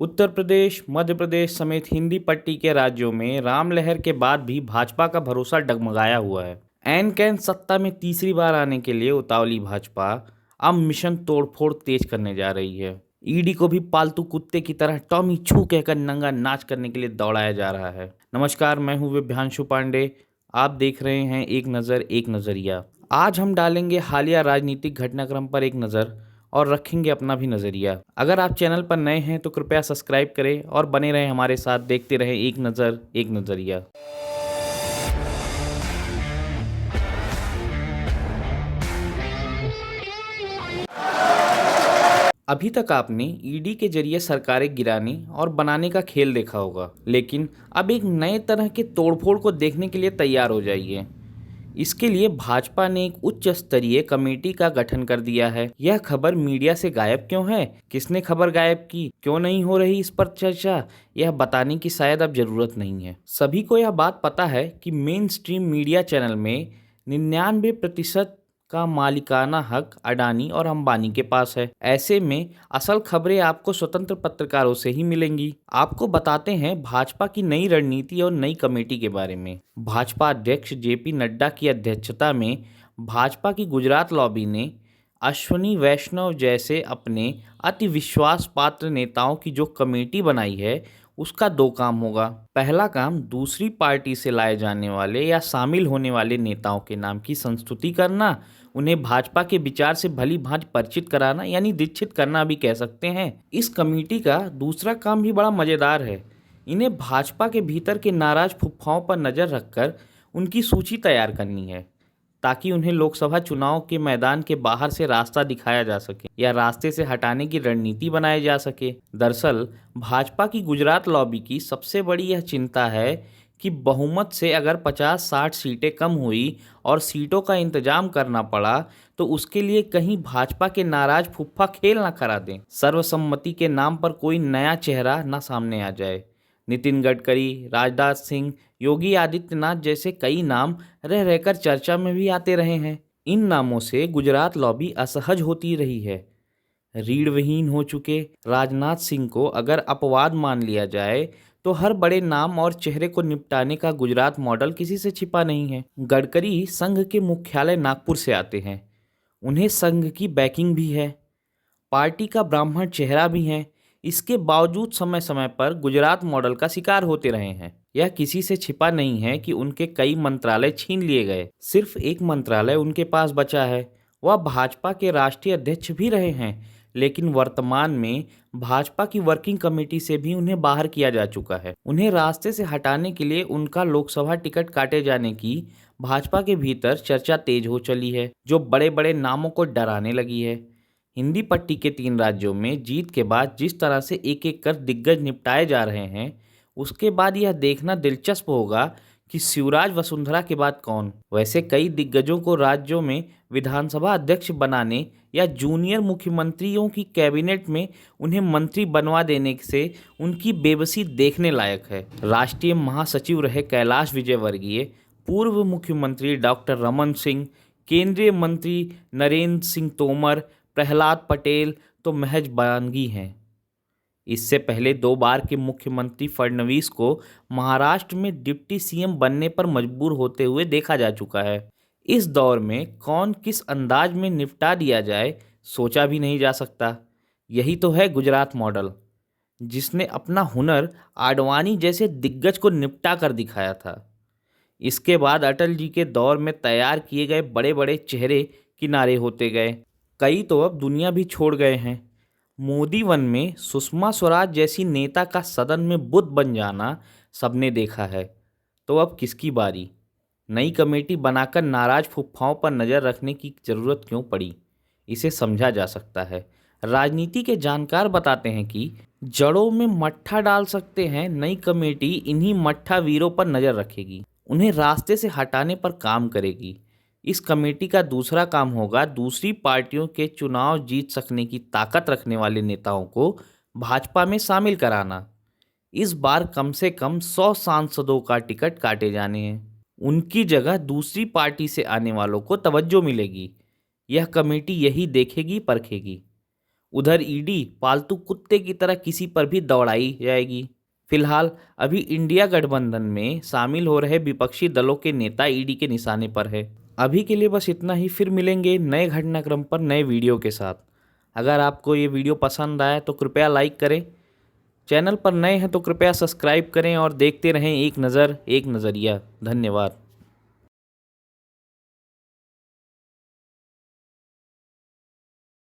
उत्तर प्रदेश, मध्य प्रदेश समेत हिंदी पट्टी के राज्यों में राम लहर के बाद भी भाजपा का भरोसा डगमगाया हुआ है। ऐन कैन सत्ता में तीसरी बार आने के लिए उतावली भाजपा अब मिशन तोड़फोड़ तेज करने जा रही है। ईडी को भी पालतू कुत्ते की तरह टॉमी छू कहकर नंगा नाच करने के लिए दौड़ाया जा रहा है। नमस्कार, मैं हूँ विभ्यांशु पांडे। आप देख रहे हैं एक नज़र एक नज़रिया। आज हम डालेंगे हालिया राजनीतिक घटनाक्रम पर एक नज़र और रखेंगे अपना भी नज़रिया। अगर आप चैनल पर नए हैं तो कृपया सब्सक्राइब करें और बने रहें हमारे साथ, देखते रहें एक नज़र एक नज़रिया। अभी तक आपने ईडी के जरिए सरकारें गिराने और बनाने का खेल देखा होगा, लेकिन अब एक नए तरह के तोड़फोड़ को देखने के लिए तैयार हो जाइए। इसके लिए भाजपा ने एक उच्च स्तरीय कमेटी का गठन कर दिया है। यह खबर मीडिया से गायब क्यों है, किसने खबर गायब की, क्यों नहीं हो रही इस पर चर्चा, यह बताने की शायद अब जरूरत नहीं है। सभी को यह बात पता है कि मेन स्ट्रीम मीडिया चैनल में 99% का मालिकाना हक अडानी और अंबानी के पास है। ऐसे में असल खबरें आपको स्वतंत्र पत्रकारों से ही मिलेंगी। आपको बताते हैं भाजपा की नई रणनीति और नई कमेटी के बारे में। भाजपा अध्यक्ष जेपी नड्डा की अध्यक्षता में भाजपा की गुजरात लॉबी ने अश्वनी वैष्णव जैसे अपने अति विश्वास पात्र नेताओं की जो कमेटी बनाई है, उसका दो काम होगा। पहला काम दूसरी पार्टी से लाए जाने वाले या शामिल होने वाले नेताओं के नाम की संस्तुति करना, उन्हें भाजपा के विचार से भली भांति परिचित कराना, यानी दीक्षित करना भी कह सकते हैं। इस कमेटी का दूसरा काम भी बड़ा मजेदार है। इन्हें भाजपा के भीतर के नाराज फुफ्फाओं पर नजर रखकर उनकी सूची तैयार करनी है, ताकि उन्हें लोकसभा चुनाव के मैदान के बाहर से रास्ता दिखाया जा सके या रास्ते से हटाने की रणनीति बनाई जा सके। दरअसल भाजपा की गुजरात लॉबी की सबसे बड़ी यह चिंता है कि बहुमत से अगर 50-60 सीटें कम हुई और सीटों का इंतजाम करना पड़ा, तो उसके लिए कहीं भाजपा के नाराज फुफ्फा खेल ना करा दें, सर्वसम्मति के नाम पर कोई नया चेहरा ना सामने आ जाए। नितिन गडकरी, राजनाथ सिंह, योगी आदित्यनाथ जैसे कई नाम रह रहकर चर्चा में भी आते रहे हैं। इन नामों से गुजरात लॉबी असहज होती रही है। रीढ़विहीन हो चुके राजनाथ सिंह को अगर अपवाद मान लिया जाए, तो हर बड़े नाम और चेहरे को निपटाने का गुजरात मॉडल किसी से छिपा नहीं है। गडकरी संघ के मुख्यालय नागपुर से आते हैं, उन्हें संघ की बैकिंग भी है, पार्टी का ब्राह्मण चेहरा भी है। इसके बावजूद समय समय पर गुजरात मॉडल का शिकार होते रहे हैं। यह किसी से छिपा नहीं है कि उनके कई मंत्रालय छीन लिए गए। सिर्फ एक मंत्रालय उनके पास बचा है। वह भाजपा के राष्ट्रीय अध्यक्ष भी रहे हैं, लेकिन वर्तमान में भाजपा की वर्किंग कमेटी से भी उन्हें बाहर किया जा चुका है। उन्हें रास्ते से हटाने के लिए उनका लोकसभा टिकट काटे जाने की भाजपा के भीतर चर्चा तेज हो चली है, जो बड़े बड़े नामों को डराने लगी है। हिंदी पट्टी के 3 राज्यों में जीत के बाद जिस तरह से एक एक कर दिग्गज निपटाए जा रहे हैं, उसके बाद यह देखना दिलचस्प होगा कि शिवराज वसुंधरा के बाद कौन। वैसे कई दिग्गजों को राज्यों में विधानसभा अध्यक्ष बनाने या जूनियर मुख्यमंत्रियों की कैबिनेट में उन्हें मंत्री बनवा देने से उनकी बेबसी देखने लायक है। राष्ट्रीय महासचिव रहे कैलाश विजयवर्गीय, पूर्व मुख्यमंत्री डॉक्टर रमन सिंह, केंद्रीय मंत्री नरेंद्र सिंह तोमर, प्रहलाद पटेल तो महज बयानगी हैं। इससे पहले 2 बार के मुख्यमंत्री फडणवीस को महाराष्ट्र में डिप्टी सीएम बनने पर मजबूर होते हुए देखा जा चुका है। इस दौर में कौन किस अंदाज में निपटा दिया जाए, सोचा भी नहीं जा सकता। यही तो है गुजरात मॉडल, जिसने अपना हुनर आडवाणी जैसे दिग्गज को निपटा कर दिखाया था। इसके बाद अटल जी के दौर में तैयार किए गए बड़े बड़े चेहरे किनारे होते गए। कई तो अब दुनिया भी छोड़ गए हैं। मोदी वन में सुषमा स्वराज जैसी नेता का सदन में बुत बन जाना सबने देखा है। तो अब किसकी बारी? नई कमेटी बनाकर नाराज फुफ्फाओं पर नज़र रखने की जरूरत क्यों पड़ी, इसे समझा जा सकता है। राजनीति के जानकार बताते हैं कि जड़ों में मट्ठा डाल सकते हैं। नई कमेटी इन्हीं मट्ठा वीरों पर नज़र रखेगी, उन्हें रास्ते से हटाने पर काम करेगी। इस कमेटी का दूसरा काम होगा दूसरी पार्टियों के चुनाव जीत सकने की ताकत रखने वाले नेताओं को भाजपा में शामिल कराना। इस बार कम से कम 100 सांसदों का टिकट काटे जाने हैं। उनकी जगह दूसरी पार्टी से आने वालों को तवज्जो मिलेगी। यह कमेटी यही देखेगी परखेगी। उधर ईडी पालतू कुत्ते की तरह किसी पर भी दौड़ाई जाएगी। फिलहाल अभी इंडिया गठबंधन में शामिल हो रहे विपक्षी दलों के नेता ईडी के निशाने पर है। अभी के लिए बस इतना ही, फिर मिलेंगे नए घटनाक्रम पर नए वीडियो के साथ। अगर आपको ये वीडियो पसंद आए तो कृपया लाइक करें, चैनल पर नए हैं तो कृपया सब्सक्राइब करें और देखते रहें एक नज़र एक नज़रिया। धन्यवाद।